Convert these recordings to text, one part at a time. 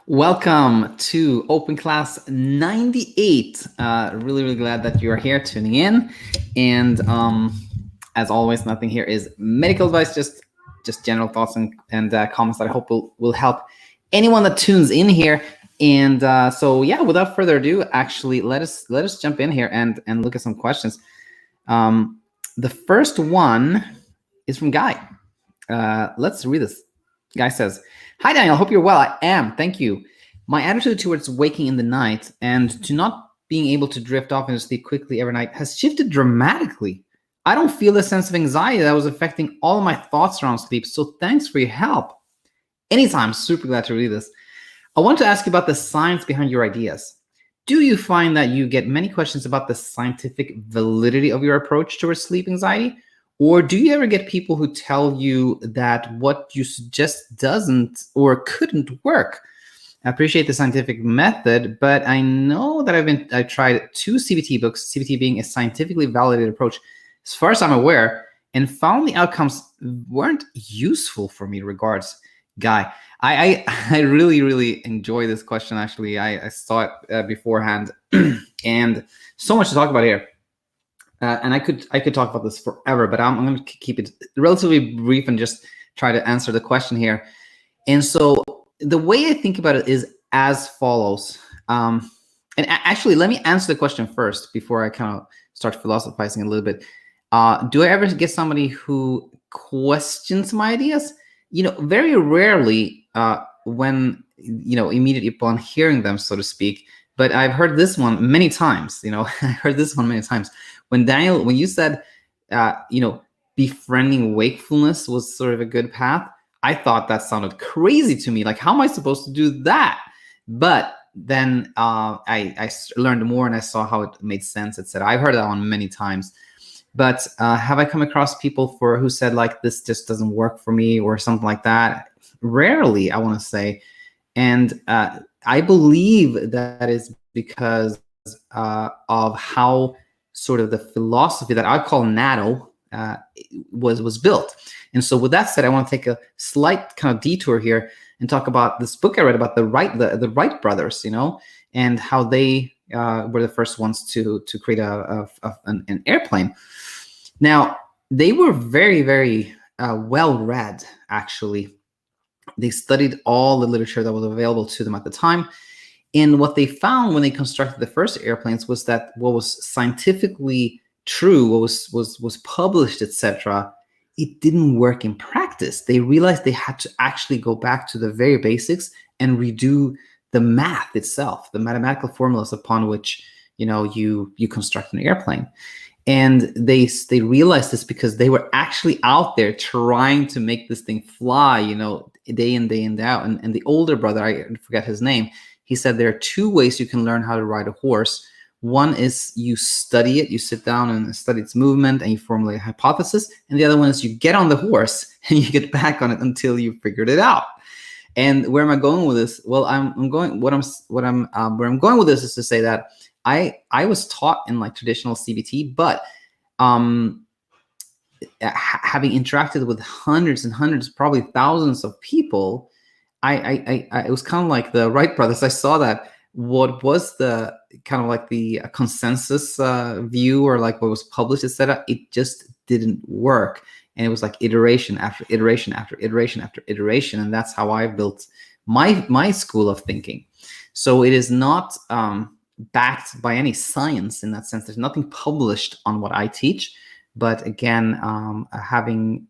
Welcome to Open Class 98. Really glad that you're here tuning in. And as always, nothing here is medical advice, just general thoughts and comments that I hope will help anyone that tunes in here. And so yeah, without further ado, actually let us jump in here and look at some questions. The first one is from Guy. Let's read this. Guy says, "Hi Daniel, hope you're well. I am, thank you. My attitude towards waking in the night and to not being able to drift off into sleep quickly every night has shifted dramatically. I don't feel the sense of anxiety that was affecting all of my thoughts around sleep, so thanks for your help." Anytime, super glad to read this. I want to ask you about the science behind your ideas. Do you find that you get many questions about the scientific validity of your approach towards sleep anxiety? Or do you ever get people who tell you that what you suggest doesn't or couldn't work? I appreciate the scientific method, but I know that I've tried 2 CBT books, CBT being a scientifically validated approach, as far as I'm aware, and found the outcomes weren't useful for me. Regards, Guy. I really enjoy this question. Actually, I saw it beforehand, and so much to talk about here. And I could talk about this forever, but I'm going to keep it relatively brief and just try to answer the question here. And so the way I think about it is as follows. And actually, let me answer the question first before I kind of start philosophizing a little bit. Do I ever get somebody who questions my ideas? Very rarely when, immediately upon hearing them, so to speak. But I've heard this one many times. I heard this one many times. When you said, befriending wakefulness was sort of a good path, I thought that sounded crazy to me. Like, how am I supposed to do that? But then I learned more and I saw how it made sense, etc. I've heard that one many times. But have I come across people who said, like, this just doesn't work for me or something like that? Rarely, I want to say. And I believe that is because of how sort of the philosophy that I call Natto was built. And so with that said, I want to take a slight kind of detour here and talk about this book I read about the Wright brothers, and how they were the first ones to create an airplane. Now, they were very well read, actually. They studied all the literature that was available to them at the time. And what they found when they constructed the first airplanes was that what was scientifically true, what was published, etc., it didn't work in practice. They realized they had to actually go back to the very basics and redo the math itself, the mathematical formulas upon which you construct an airplane. And they realized this because they were actually out there trying to make this thing fly, day in, day in, day out. And the older brother, I forget his name, he said there are 2 ways you can learn how to ride a horse. One is you study it, you sit down and study its movement and you formulate a hypothesis. And the other one is you get on the horse and you get back on it until you figured it out. And where am I going with this? Well, where I'm going with this is to say that I was taught in like traditional CBT, but having interacted with hundreds and hundreds, probably thousands of people, it was kind of like the Wright brothers. I saw that what was the kind of like the consensus view, or like what was published, etc., it just didn't work. And it was like iteration after iteration after iteration after iteration. And that's how I built my school of thinking. So it is not backed by any science in that sense. There's nothing published on what I teach. But again, having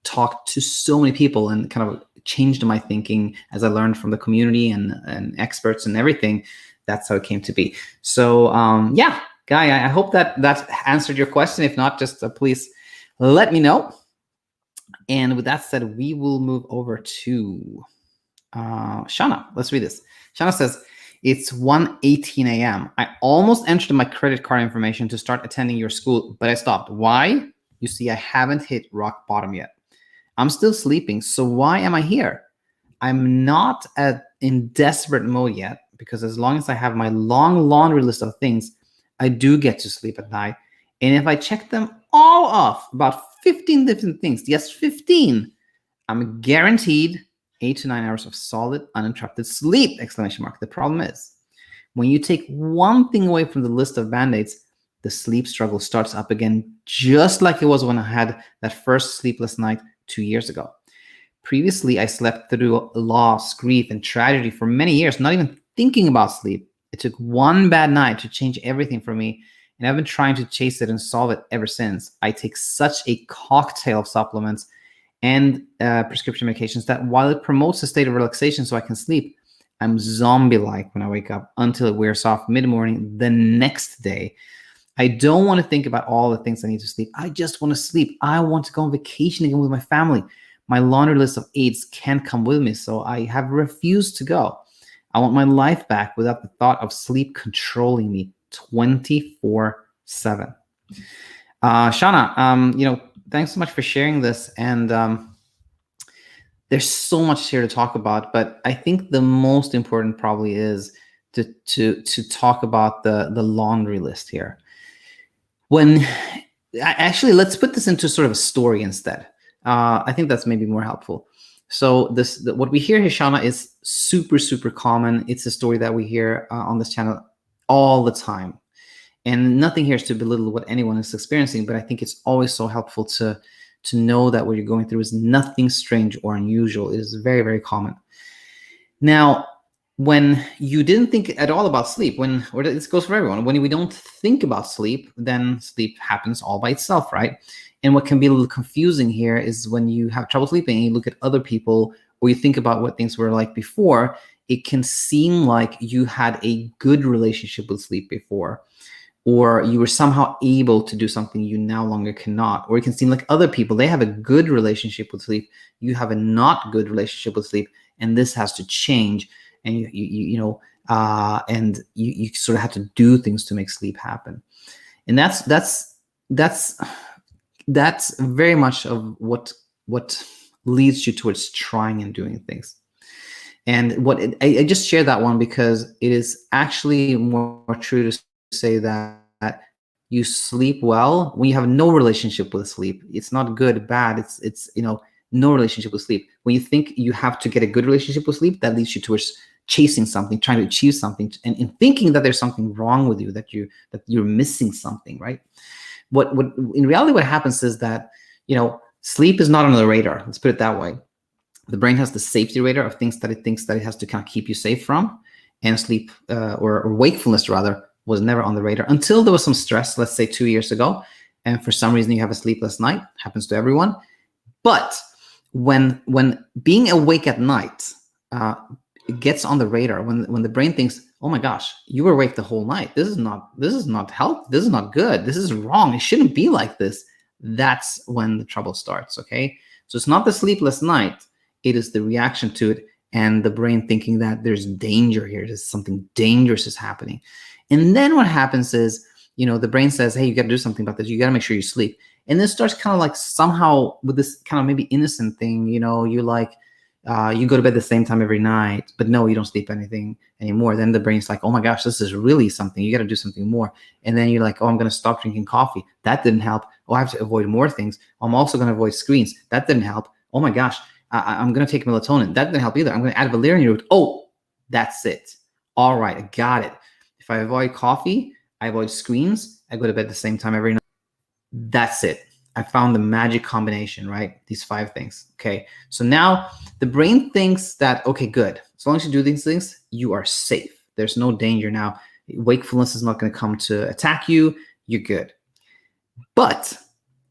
talked to so many people and kind of changed my thinking as I learned from the community and experts and everything, that's how it came to be. So yeah, Guy, I hope that answered your question. If not, just please let me know. And with that said, we will move over to Shanna. Let's read this. Shanna says, "It's 1:18 a.m. I almost entered my credit card information to start attending your school, but I stopped. Why? You see, I haven't hit rock bottom yet. I'm still sleeping, so why am I here? I'm not in desperate mode yet, because as long as I have my long laundry list of things, I do get to sleep at night. And if I check them all off, about 15 different things, yes, 15, I'm guaranteed 8 to 9 hours of solid, uninterrupted sleep, exclamation mark. The problem is, when you take one thing away from the list of band-aids, the sleep struggle starts up again, just like it was when I had that first sleepless night 2 years ago. Previously, I slept through loss, grief, and tragedy for many years, not even thinking about sleep. It took one bad night to change everything for me, and I've been trying to chase it and solve it ever since. I take such a cocktail of supplements and prescription medications that while it promotes a state of relaxation so I can sleep, I'm zombie-like when I wake up until it wears off mid-morning the next day. I don't want to think about all the things I need to sleep. I just want to sleep. I want to go on vacation again with my family. My laundry list of aids can't come with me, so I have refused to go. I want my life back without the thought of sleep controlling me 24/7. Shanna, thanks so much for sharing this. And there's so much here to talk about, but I think the most important probably is to talk about the laundry list here. Actually, let's put this into sort of a story instead. I think that's maybe more helpful. So what we hear here, Shanna, is super, super common. It's a story that we hear on this channel all the time. And nothing here is to belittle what anyone is experiencing, but I think it's always so helpful to know that what you're going through is nothing strange or unusual. It is very, very common. Now, when you didn't think at all about sleep, or this goes for everyone, when we don't think about sleep, then sleep happens all by itself, right? And what can be a little confusing here is when you have trouble sleeping and you look at other people, or you think about what things were like before, it can seem like you had a good relationship with sleep before, or you were somehow able to do something you no longer cannot. Or it can seem like other people, they have a good relationship with sleep, you have a not good relationship with sleep, and this has to change. And you sort of have to do things to make sleep happen. And that's very much of what leads you towards trying and doing things. And I just share that one because it is actually more true to say that you sleep well when you have no relationship with sleep. It's not good, bad. It's no relationship with sleep. When you think you have to get a good relationship with sleep, that leads you towards chasing something, trying to achieve something, and thinking that there's something wrong with you, that you're missing something, right? What in reality what happens is that sleep is not on the radar. Let's put it that way. The brain has the safety radar of things that it thinks that it has to kind of keep you safe from, and sleep or wakefulness rather was never on the radar until there was some stress, let's say 2 years ago, and for some reason you have a sleepless night. Happens to everyone. But when being awake at night it gets on the radar, when the brain thinks, oh my gosh, you were awake the whole night, this is not healthy, this is not good, this is wrong, it shouldn't be like this, that's when the trouble starts. Okay, so it's not the sleepless night, it is the reaction to it, and the brain thinking that there's danger here, there's something dangerous is happening. And then what happens is, the brain says, hey, you got to do something about this, you got to make sure you sleep. And this starts kind of like somehow with this kind of maybe innocent thing, you like you go to bed the same time every night, but no, you don't sleep anything anymore. Then the brain's like, oh my gosh, this is really something, you got to do something more. And then you're like, oh, I'm going to stop drinking coffee, that didn't help. Oh, I have to avoid more things. I'm also going to avoid screens, that didn't help. Oh my gosh, I'm going to take melatonin, that didn't help either. I'm going to add valerian root. Oh, that's it. All right, I got it. If I avoid coffee, I avoid screens, I go to bed the same time every night, that's it. I found the magic combination, right? These 5 things. Okay, so now the brain thinks that, okay, good. As long as you do these things, you are safe. There's no danger now. Wakefulness is not going to come to attack you. You're good. But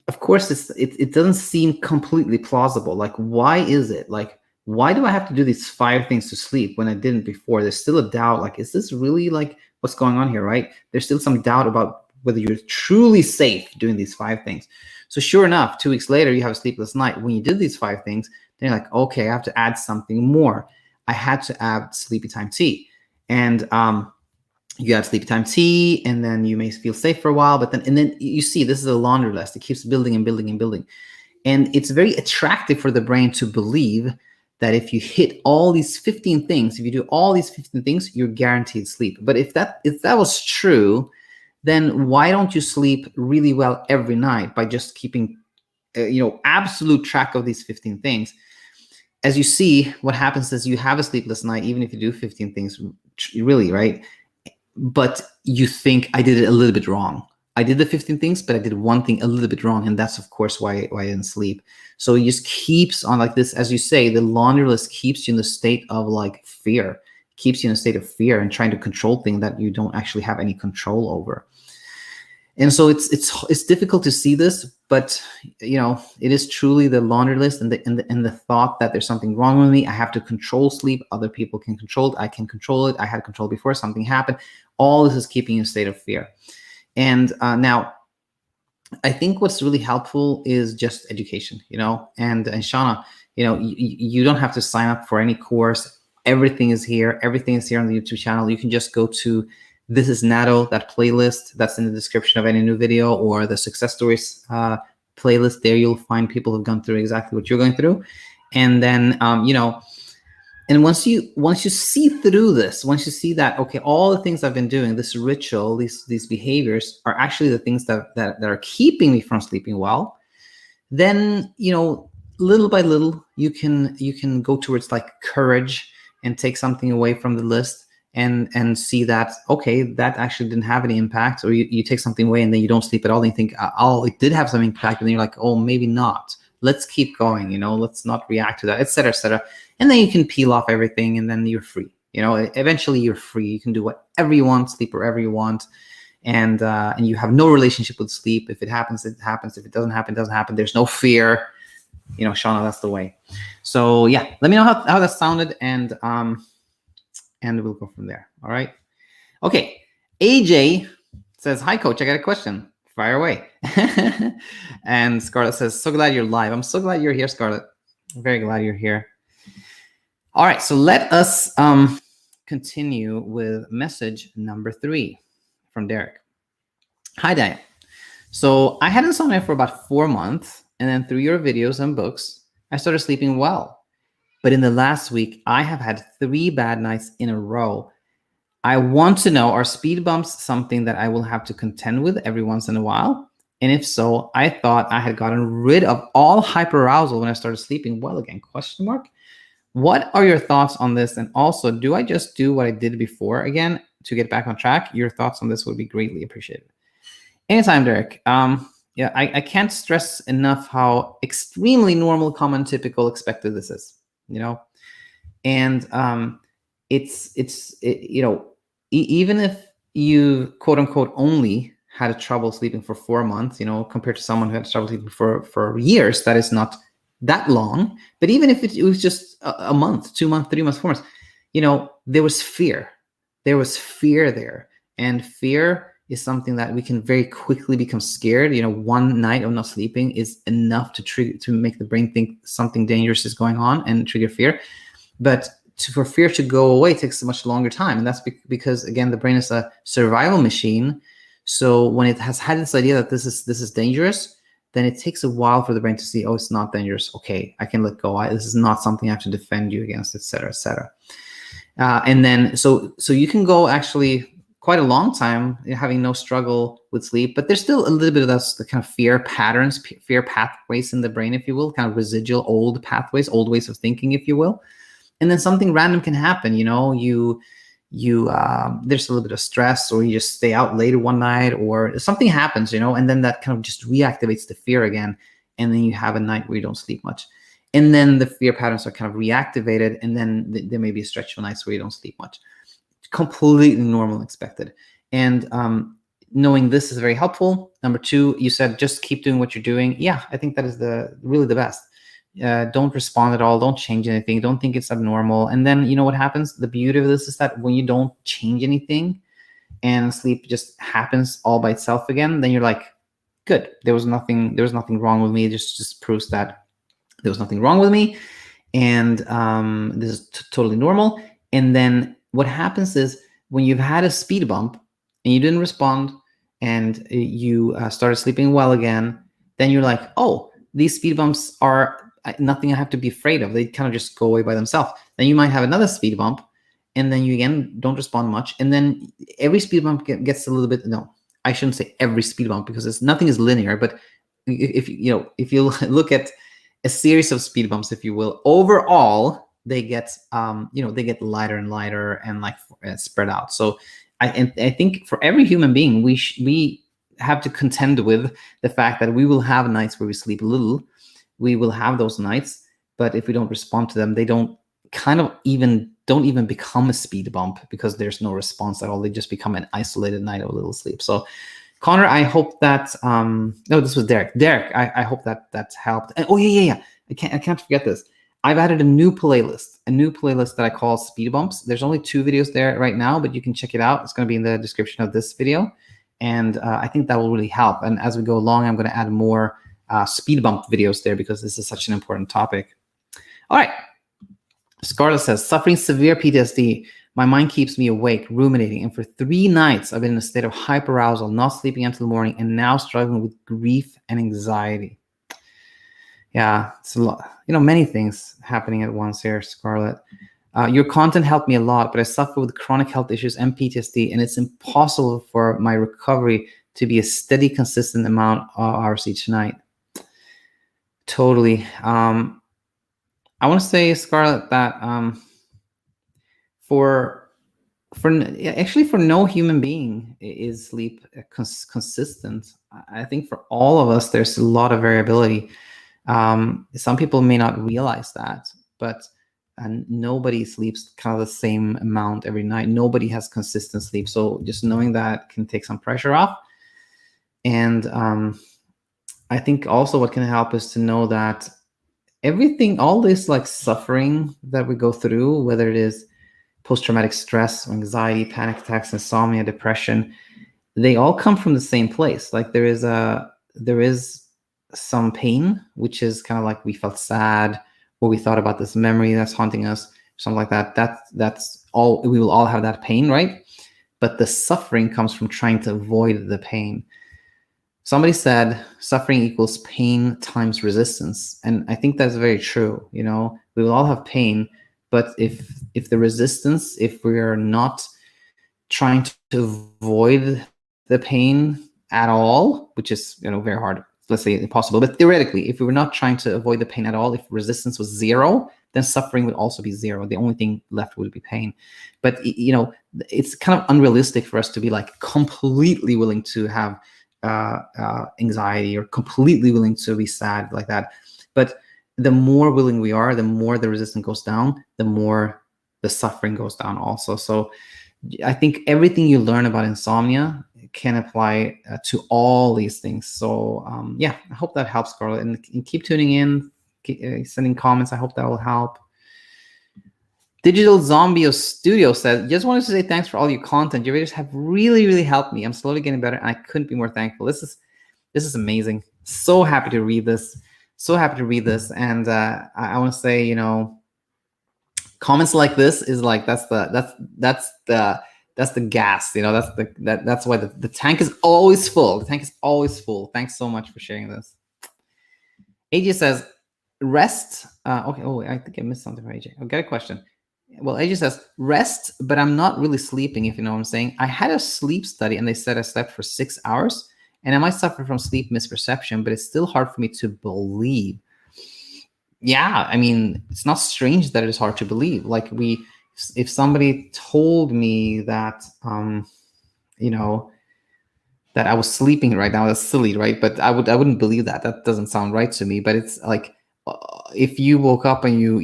of course, it doesn't seem completely plausible. Like, why is it? Like, why do I have to do these 5 things to sleep when I didn't before? There's still a doubt. Like, is this really like what's going on here, right? There's still some doubt about whether you're truly safe doing these 5 things. So sure enough, 2 weeks later, you have a sleepless night. When you did these 5 things, then you're like, okay, I have to add something more. I had to add sleepy time tea. And you add sleepy time tea, and then you may feel safe for a while, but then you see this is a laundry list. It keeps building and building and building. And it's very attractive for the brain to believe that if you hit all these 15 things, if you do all these 15 things, you're guaranteed sleep. But if that was true, then why don't you sleep really well every night by just keeping absolute track of these 15 things? as you see, what happens is you have a sleepless night, even if you do 15 things, really, right? But you think, I did it a little bit wrong. I did the 15 things, but I did one thing a little bit wrong. And that's, of course, why I didn't sleep. So it just keeps on like this. As you say, the laundry list keeps you in the state of like fear, keeps you in a state of fear and trying to control things that you don't actually have any control over. And so it's difficult to see this, but it is truly the laundry list and the thought that there's something wrong with me. I have to control sleep. Other people can control it. I can control it. I had control before something happened. All this is keeping you in a state of fear. And now, I think what's really helpful is just education. And Shanna, you don't have to sign up for any course. Everything is here. Everything is here on the YouTube channel. You can just go to This is Natto, that playlist that's in the description of any new video, or the success stories playlist. There you'll find people who've gone through exactly what you're going through. And then, and once you see through this, once you see that, okay, all the things I've been doing, this ritual, these behaviors are actually the things that are keeping me from sleeping well, then, little by little, you can go towards like courage and take something away from the list and see that, okay, that actually didn't have any impact. Or you take something away and then you don't sleep at all. And you think, oh, it did have some impact. And then you're like, oh, maybe not. Let's keep going, let's not react to that, et cetera, et cetera. And then you can peel off everything and then you're free. Eventually you're free. You can do whatever you want, sleep wherever you want. And you have no relationship with sleep. If it happens, it happens. If it doesn't happen, it doesn't happen. There's no fear. Shanna, that's the way. So yeah, let me know how that sounded, and we'll go from there. All right. Okay. AJ says, hi, coach. I got a question. Fire away. And Scarlett says, so glad you're live. I'm so glad you're here, Scarlett. I'm very glad you're here. All right. So let us continue with message number 3 from Derek. Hi, Diane. So I had insomnia for about 4 months. And then through your videos and books, I started sleeping well. But in the last week, I have had 3 bad nights in a row. I want to know, are speed bumps something that I will have to contend with every once in a while? And if so, I thought I had gotten rid of all hyperarousal when I started sleeping well again, ? What are your thoughts on this? And also, do I just do what I did before again to get back on track? Your thoughts on this would be greatly appreciated. Anytime, Derek. Yeah, I can't stress enough how extremely normal, common, typical, expected this is, and even if you quote unquote only had trouble sleeping for 4 months, compared to someone who had trouble sleeping for years, that is not that long. But even if it was just a month, 2 months, 3 months, 4 months, there was fear. There was fear there, and fear is something that we can very quickly become scared. One night of not sleeping is enough to make the brain think something dangerous is going on and trigger fear. But for fear to go away takes a much longer time. And that's because, again, the brain is a survival machine. So when it has had this idea that this is dangerous, then it takes a while for the brain to see, oh, it's not dangerous. Okay, I can let go. This is not something I have to defend you against, et cetera, et cetera. And then, so you can go actually quite a long time having no struggle with sleep, but there's still a little bit of those the kind of fear patterns, fear pathways in the brain, if you will, kind of residual old pathways, old ways of thinking, if you will. And then something random can happen. There's a little bit of stress, or you just stay out later one night, or something happens, and then that kind of just reactivates the fear again. And then you have a night where you don't sleep much. And then the fear patterns are kind of reactivated. And then there may be a stretch of nights where you don't sleep much. Completely normal and expected. And knowing this is very helpful. Number 2, you said just keep doing what you're doing. Yeah, I think that is really the best. Don't respond at all. Don't change anything. Don't think it's abnormal. And then what happens? The beauty of this is that when you don't change anything and sleep just happens all by itself again, then you're like, good. There was nothing wrong with me. It just proves that there was nothing wrong with me. And this is totally normal. And then what happens is when you've had a speed bump and you didn't respond and you started sleeping well again, then you're like, oh, these speed bumps are nothing I have to be afraid of. They kind of just go away by themselves. Then you might have another speed bump, and then you again don't respond much. And then every speed bump gets a little bit, no, I shouldn't say every speed bump because nothing is linear. But if you look at a series of speed bumps, if you will. Overall, they get they get lighter and lighter and like spread out. So I think for every human being, we have to contend with the fact that we will have nights where we sleep little. We will have those nights, but if we don't respond to them, they don't even become a speed bump because there's no response at all. They just become an isolated night of little sleep. So Connor, I hope that no, this was Derek. Derek, I hope that helped. And yeah. I can't forget this. I've added a new playlist that I call Speed Bumps. There's only 2 videos there right now, but you can check it out. It's going to be in the description of this video. And I think that will really help. And as we go along, I'm going to add more speed bump videos there because this is such an important topic. All right. Scarlett says, suffering severe PTSD. My mind keeps me awake, ruminating. And for 3 nights, I've been in a state of hyperarousal, not sleeping until the morning, and now struggling with grief and anxiety. Yeah, it's a lot. Many things happening at once here, Scarlett. Your content helped me a lot, but I suffer with chronic health issues and PTSD, and it's impossible for my recovery to be a steady, consistent amount of hours each night. Totally. I want to say, Scarlett, that for no human being is sleep consistent. I think for all of us, there's a lot of variability. Some people may not realize that, but nobody sleeps kind of the same amount every night. Nobody has consistent sleep. So just knowing that can take some pressure off. And I think also what can help is to know that all this like suffering that we go through, whether it is post-traumatic stress, anxiety, panic attacks, insomnia, depression, they all come from the same place. Like there is some pain, which is kind of like we felt sad, or we thought about this memory that's haunting us, something like that. That's all. We will all have that pain, right? But the suffering comes from trying to avoid the pain. Somebody said suffering equals pain times resistance, and I think that's very true. We will all have pain, but if the resistance, if we are not trying to avoid the pain at all, which is very hard, let's say impossible, but theoretically, if we were not trying to avoid the pain at all, if resistance was 0, then suffering would also be 0. The only thing left would be pain. But it's kind of unrealistic for us to be like completely willing to have anxiety or completely willing to be sad like that. But the more willing we are, the more the resistance goes down, the more the suffering goes down also. So I think everything you learn about insomnia can apply to all these things. So yeah, I hope that helps, Scarlett. And keep tuning in, keep, sending comments. I hope that will help. Digital Zombie Studio says, just wanted to say thanks for all your content. Your videos have really, really helped me. I'm slowly getting better, and I couldn't be more thankful. This is amazing. So happy to read this. And I want to say, comments like this is like that's the gas. That's why the tank is always full. The tank is always full. Thanks so much for sharing this. AJ says, rest. Okay. Oh, I think I missed something from AJ. I've got a question. Well, AJ says, rest, but I'm not really sleeping, if you know what I'm saying. I had a sleep study and they said I slept for 6 hours, and I might suffer from sleep misperception, but it's still hard for me to believe. Yeah, I mean, it's not strange that it is hard to believe. Like if somebody told me that, that I was sleeping right now, that's silly, right? But I wouldn't believe that. That doesn't sound right to me. But it's like, if you woke up and you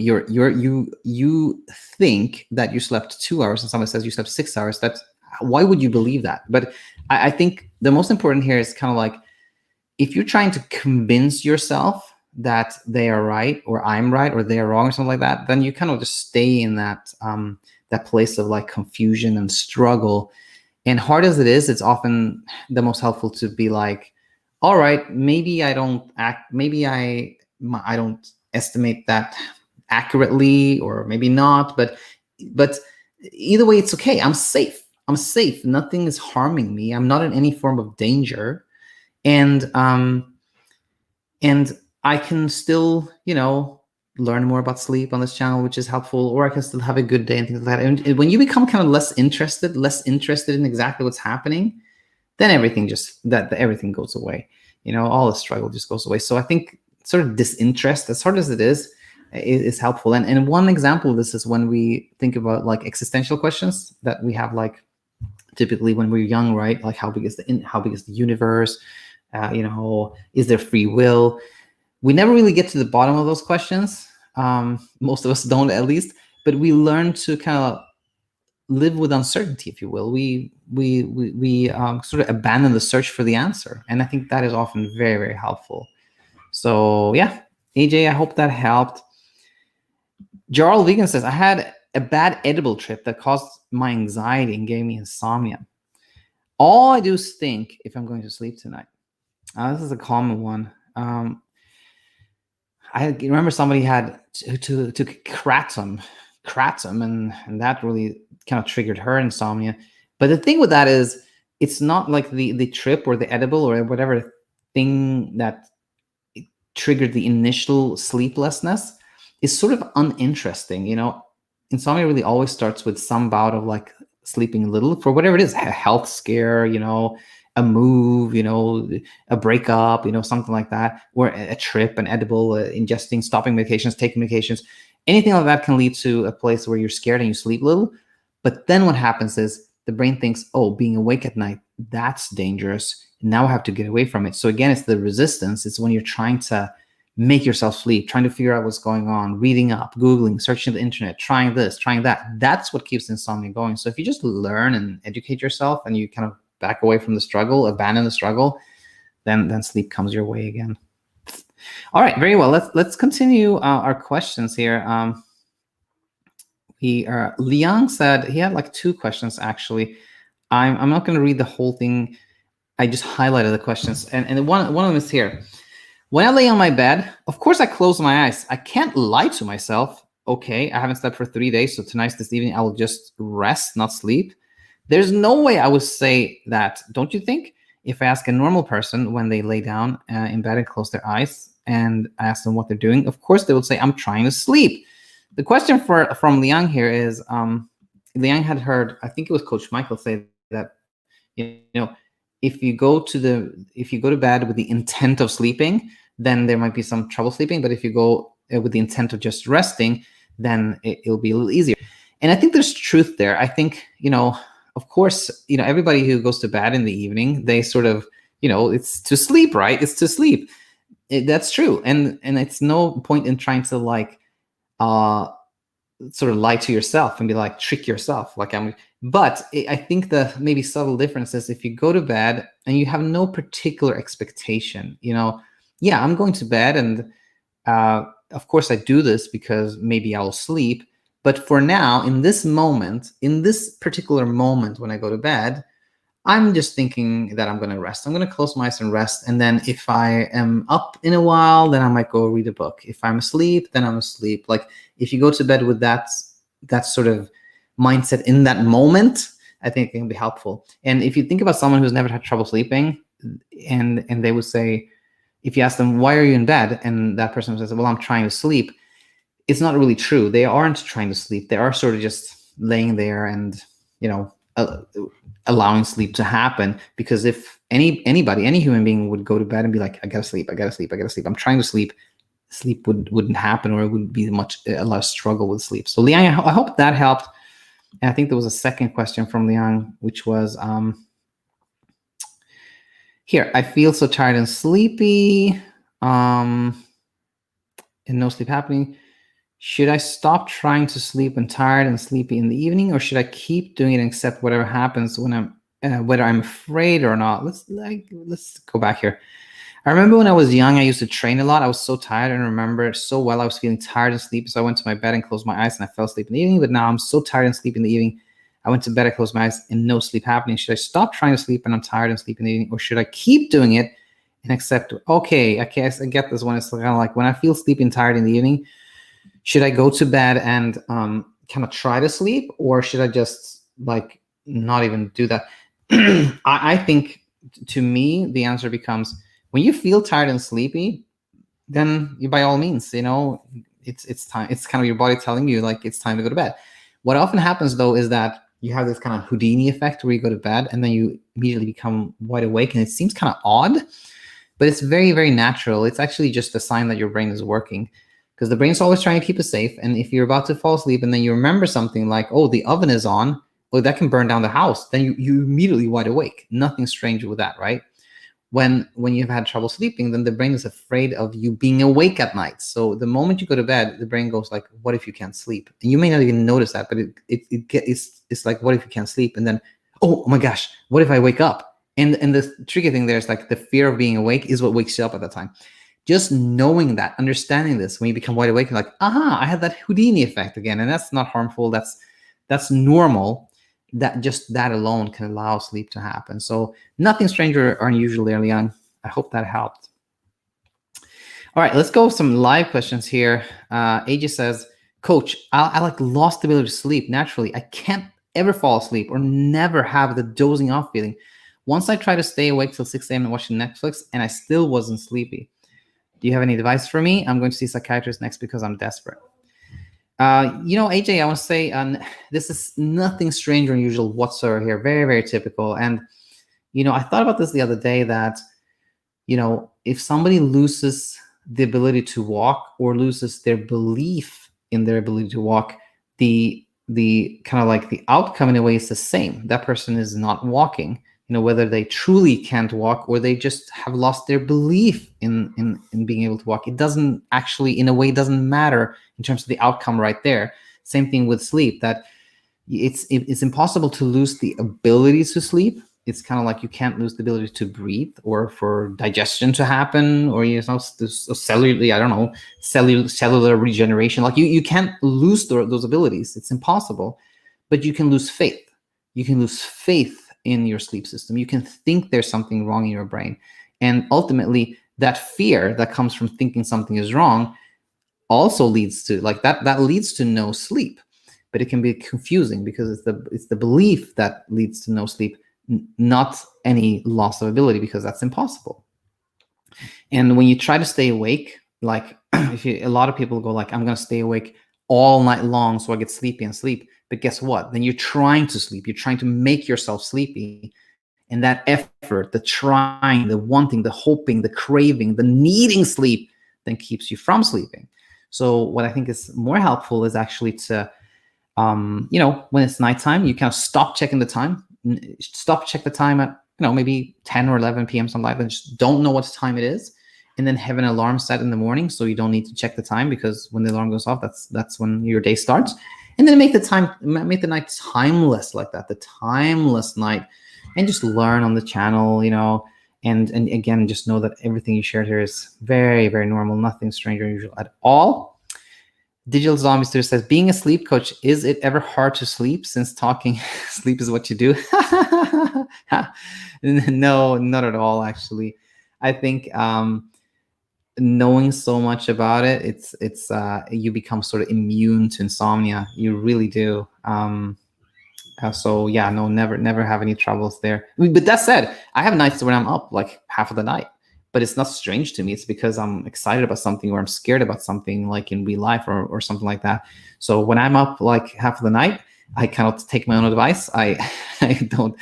think that you slept 2 hours and someone says you slept 6 hours, why would you believe that? But I think the most important here is kind of like, if you're trying to convince yourself that they are right, or I'm right, or they are wrong, or something like that, then you kind of just stay in that place of like confusion and struggle. And hard as it is, it's often the most helpful to be like, all right, maybe I don't estimate that accurately, or maybe not, but either way, it's okay. I'm safe. Nothing is harming me. I'm not in any form of danger. And I can still, learn more about sleep on this channel, which is helpful, or I can still have a good day and things like that. And when you become kind of less interested in exactly what's happening, then everything goes away. All the struggle just goes away. So I think sort of disinterest, as hard as it is helpful. And one example of this is when we think about like existential questions that we have, like typically when we're young, right? Like how big is the universe? Is there free will? We never really get to the bottom of those questions. Most of us don't, at least. But we learn to kind of live with uncertainty, if you will. We sort of abandon the search for the answer, and I think that is often very, very helpful. So yeah, AJ, I hope that helped. Jarl Vegan says, I had a bad edible trip that caused my anxiety and gave me insomnia. All I do is think if I'm going to sleep tonight. This is a common one. I remember somebody had to kratom, and that really kind of triggered her insomnia. But the thing with that is, it's not like the trip or the edible or whatever thing that triggered the initial sleeplessness is sort of uninteresting. Insomnia really always starts with some bout of like sleeping a little for whatever it is, a health scare, a move, a breakup, something like that, or a trip, an edible, ingesting, stopping medications, taking medications. Anything like that can lead to a place where you're scared and you sleep little. But then what happens is the brain thinks, oh, being awake at night, that's dangerous. Now I have to get away from it. So again, it's the resistance. It's when you're trying to make yourself sleep, trying to figure out what's going on, reading up, Googling, searching the internet, trying this, trying that. That's what keeps insomnia going. So if you just learn and educate yourself and you kind of back away from the struggle, abandon the struggle, then sleep comes your way again. All right, very well. Let's continue our questions here. Liang said he had like 2 questions actually. I'm not going to read the whole thing. I just highlighted the questions, and one of them is here. When I lay on my bed, of course I close my eyes. I can't lie to myself. Okay, I haven't slept for 3 days, so this evening I will just rest, not sleep. There's no way I would say that, don't you think? If I ask a normal person when they lay down in bed and close their eyes, and I ask them what they're doing, of course they would say, I'm trying to sleep. The question from Liang here is, Liang had heard, I think it was Coach Michael say that, if you go to bed with the intent of sleeping, then there might be some trouble sleeping. But if you go with the intent of just resting, then it'll be a little easier. And I think there's truth there. I think, of course, everybody who goes to bed in the evening, they sort of, it's to sleep, right? It's to sleep. That's true. And it's no point in trying to like, sort of lie to yourself and be like, trick yourself. But I think the maybe subtle difference is if you go to bed and you have no particular expectation, yeah, I'm going to bed. And of course I do this because maybe I'll sleep. But for now, in this particular moment when I go to bed, I'm just thinking that I'm going to rest. I'm going to close my eyes and rest. And then if I am up in a while, then I might go read a book. If I'm asleep, then I'm asleep. Like if you go to bed with that sort of mindset in that moment, I think it can be helpful. And if you think about someone who's never had trouble sleeping, and they would say, if you ask them, why are you in bed? And that person says, well, I'm trying to sleep. It's not really true. They aren't trying to sleep. They are sort of just laying there and, allowing sleep to happen. Because if any human being would go to bed and be like, I gotta sleep, I'm trying to sleep wouldn't happen, or it would be a lot of struggle with sleep. So Liang, I hope that helped. And I think there was a second question from Liang, which was here. I feel so tired and sleepy, and no sleep happening. Should I stop trying to sleep when tired and sleepy in the evening, or should I keep doing it and accept whatever happens when whether I'm afraid or not? Let's go back here. I remember when I was young, I used to train a lot. I was so tired, and remember so well. I was feeling tired and sleepy, so I went to my bed and closed my eyes, and I fell asleep in the evening. But now I'm so tired and sleepy in the evening. I went to bed, I closed my eyes, and no sleep happening. Should I stop trying to sleep when I'm tired and sleepy in the evening, or should I keep doing it and accept? Okay, I get this one. It's kind of like when I feel sleepy and tired in the evening, should I go to bed and kind of try to sleep, or should I just like not even do that? I think, to me, the answer becomes, when you feel tired and sleepy, then you, by all means, it's time. It's kind of your body telling you like it's time to go to bed. What often happens though is that you have this kind of Houdini effect where you go to bed and then you immediately become wide awake, and it seems kind of odd. but it's very, very natural. It's actually just a sign that your brain is working, because the brain's always trying to keep us safe. And if you're about to fall asleep and then you remember something like, oh, the oven is on, oh, that can burn down the house, then you immediately wide awake. Nothing strange with that, right? When you've had trouble sleeping, then the brain is afraid of you being awake at night. So the moment you go to bed, the brain goes like, what if you can't sleep? And you may not even notice that, but it's like, what if you can't sleep? And then, oh my gosh, what if I wake up? And the tricky thing there is like the fear of being awake is what wakes you up at that time. Just knowing that, understanding this, when you become wide awake, you're like, aha, I had that Houdini effect again. And that's not harmful. That's normal. That just that alone can allow sleep to happen. So nothing strange or unusual early on. I hope that helped. All right, let's go with some live questions here. AJ says, Coach, I like lost the ability to sleep naturally. I can't ever fall asleep or never have the dozing off feeling. Once I tried to stay awake till 6 a.m. and watching Netflix, and I still wasn't sleepy. Do you have any advice for me? I'm going to see a psychiatrist next because I'm desperate. AJ, I want to say this is nothing strange or unusual whatsoever here. Very, very typical. And, I thought about this the other day that, if somebody loses the ability to walk or loses their belief in their ability to walk, the kind of like the outcome in a way is the same. That person is not walking, whether they truly can't walk or they just have lost their belief in being able to walk. It doesn't actually, in a way, doesn't matter in terms of the outcome right there. Same thing with sleep, that it's impossible to lose the ability to sleep. It's kind of like you can't lose the ability to breathe or for digestion to happen or, cellular regeneration. Like you can't lose those abilities. It's impossible, but you can lose faith. You can lose faith in your sleep system. You can think there's something wrong in your brain. And ultimately, that fear that comes from thinking something is wrong also leads to that leads to no sleep. But it can be confusing because it's the belief that leads to no sleep, not any loss of ability, because that's impossible. And when you try to stay awake, like a lot of people go like, I'm going to stay awake all night long so I get sleepy and sleep. But guess what? Then you're trying to sleep. You're trying to make yourself sleepy. And that effort, the trying, the wanting, the hoping, the craving, the needing sleep, then keeps you from sleeping. So what I think is more helpful is actually to, when it's nighttime, you kind of stop checking the time. Check the time at, maybe 10 or 11 p.m. something like that. Just don't know what time it is. And then have an alarm set in the morning so you don't need to check the time, because when the alarm goes off, that's when your day starts. And then make the night timeless like that, the timeless night, and just learn on the channel, and again, just know that everything you shared here is very, very normal, nothing strange or unusual at all. Digital Zombie Studio says, being a sleep coach, is it ever hard to sleep since talking sleep is what you do? No, not at all, actually. I think knowing so much about it, it's you become sort of immune to insomnia. You really do. So yeah, no, never have any troubles there. But that said, I have nights when I'm up like half of the night, but it's not strange to me. It's because I'm excited about something or I'm scared about something, like in real life or something like that. So when I'm up like half of the night, I kind of take my own advice. I kind of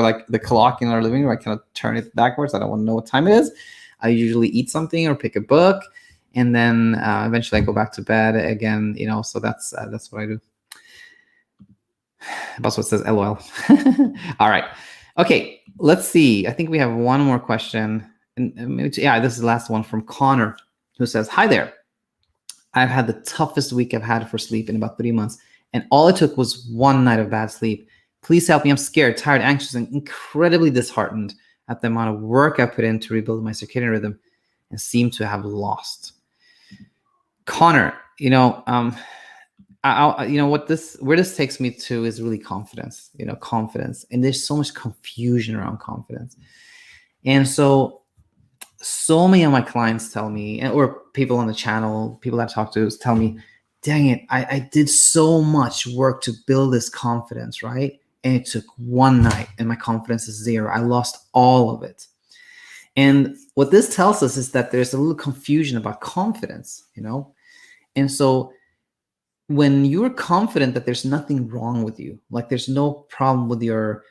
like the clock in our living room. I kind of turn it backwards. I don't want to know what time it is. I usually eat something or pick a book, and then eventually I go back to bed again. So that's what I do. That's what says LOL. All right. Okay. Let's see. I think we have one more question. And this is the last one from Connor, who says, hi there. I've had the toughest week I've had for sleep in about 3 months, and all it took was one night of bad sleep. Please help me. I'm scared, tired, anxious, and incredibly disheartened at the amount of work I put in to rebuild my circadian rhythm and seem to have lost. Connor, where this takes me to is really confidence, confidence. And there's so much confusion around confidence. And so many of my clients tell me, or people on the channel, people that I talk to tell me, dang it, I did so much work to build this confidence, right? And it took one night and my confidence is zero. I lost all of it. And what this tells us is that there's a little confusion about confidence, And so when you're confident that there's nothing wrong with you, like there's no problem with your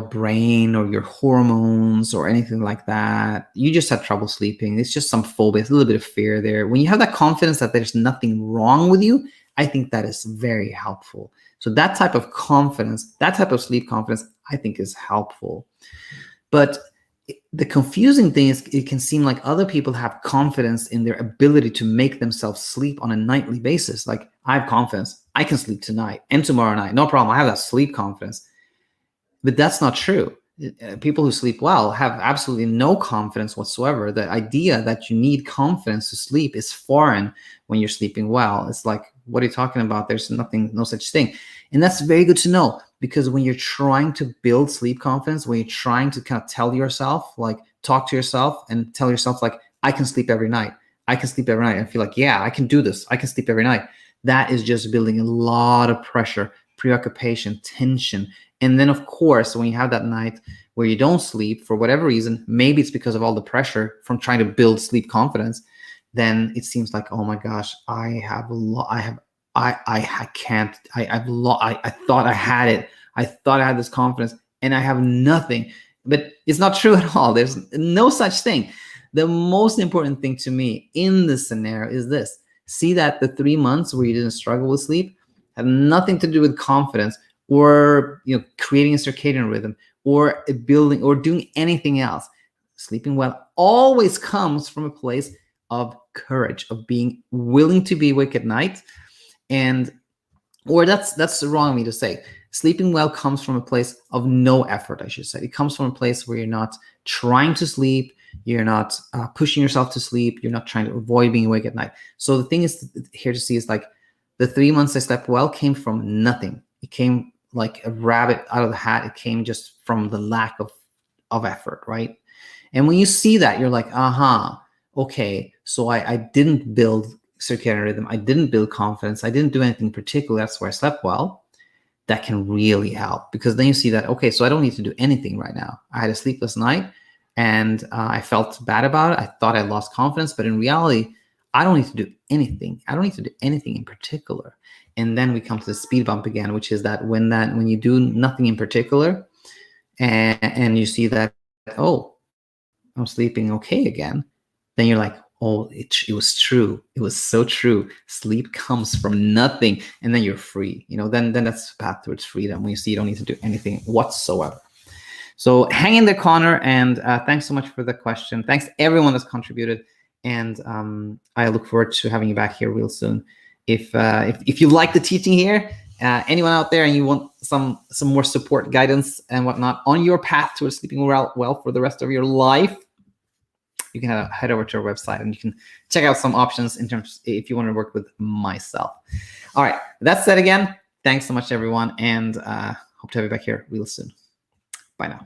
brain or your hormones or anything like that. You just had trouble sleeping. It's just some phobia, it's a little bit of fear there. When you have that confidence that there's nothing wrong with you, I think that is very helpful. So that type of confidence, that type of sleep confidence, I think is helpful. But the confusing thing is it can seem like other people have confidence in their ability to make themselves sleep on a nightly basis. Like, I have confidence. I can sleep tonight and tomorrow night. No problem. I have that sleep confidence. But that's not true. People who sleep well have absolutely no confidence whatsoever. The idea that you need confidence to sleep is foreign when you're sleeping well. It's like, what are you talking about? There's no such thing. And that's very good to know, because when you're trying to build sleep confidence, when you're trying to kind of tell yourself, like talk to yourself and tell yourself, like, I can sleep every night. I can sleep every night. And feel like, yeah, I can do this. I can sleep every night. That is just building a lot of pressure, preoccupation, tension. And then, of course, when you have that night where you don't sleep for whatever reason, maybe it's because of all the pressure from trying to build sleep confidence, then it seems like, oh my gosh, I thought I had it. I thought I had this confidence and I have nothing. But it's not true at all. There's no such thing. The most important thing to me in this scenario is this. See that the 3 months where you didn't struggle with sleep had nothing to do with confidence or creating a circadian rhythm or building or doing anything else. Sleeping well always comes from a place of courage, of being willing to be awake at night. Or that's wrong of me to say. Sleeping well comes from a place of no effort, I should say. It comes from a place where you're not trying to sleep, you're not pushing yourself to sleep, you're not trying to avoid being awake at night. So the thing is here to see is, like, the 3 months I slept well came from nothing. It came like a rabbit out of the hat. It came just from the lack of effort, right? And when you see that, you're like, okay, so I didn't build circadian rhythm. I didn't build confidence. I didn't do anything particular. That's where I slept well. That can really help, because then you see that, okay, so I don't need to do anything right now. I had a sleepless night and I felt bad about it. I thought I lost confidence, but in reality, I don't need to do anything. I don't need to do anything in particular. And then we come to the speed bump again, which is that when you do nothing in particular and you see that, oh, I'm sleeping okay again, then you're like, oh, it was true. It was so true. Sleep comes from nothing, and then you're free. Then that's the path towards freedom, when you see you don't need to do anything whatsoever. So hang in there, Connor, and thanks so much for the question. Thanks everyone that's contributed, and I look forward to having you back here real soon. If you like the teaching here, anyone out there, and you want some more support, guidance, and whatnot on your path towards sleeping well for the rest of your life, you can head over to our website and you can check out some options in terms if you want to work with myself. All right, that said, again, thanks so much, everyone, and hope to have you back here real soon. Bye now.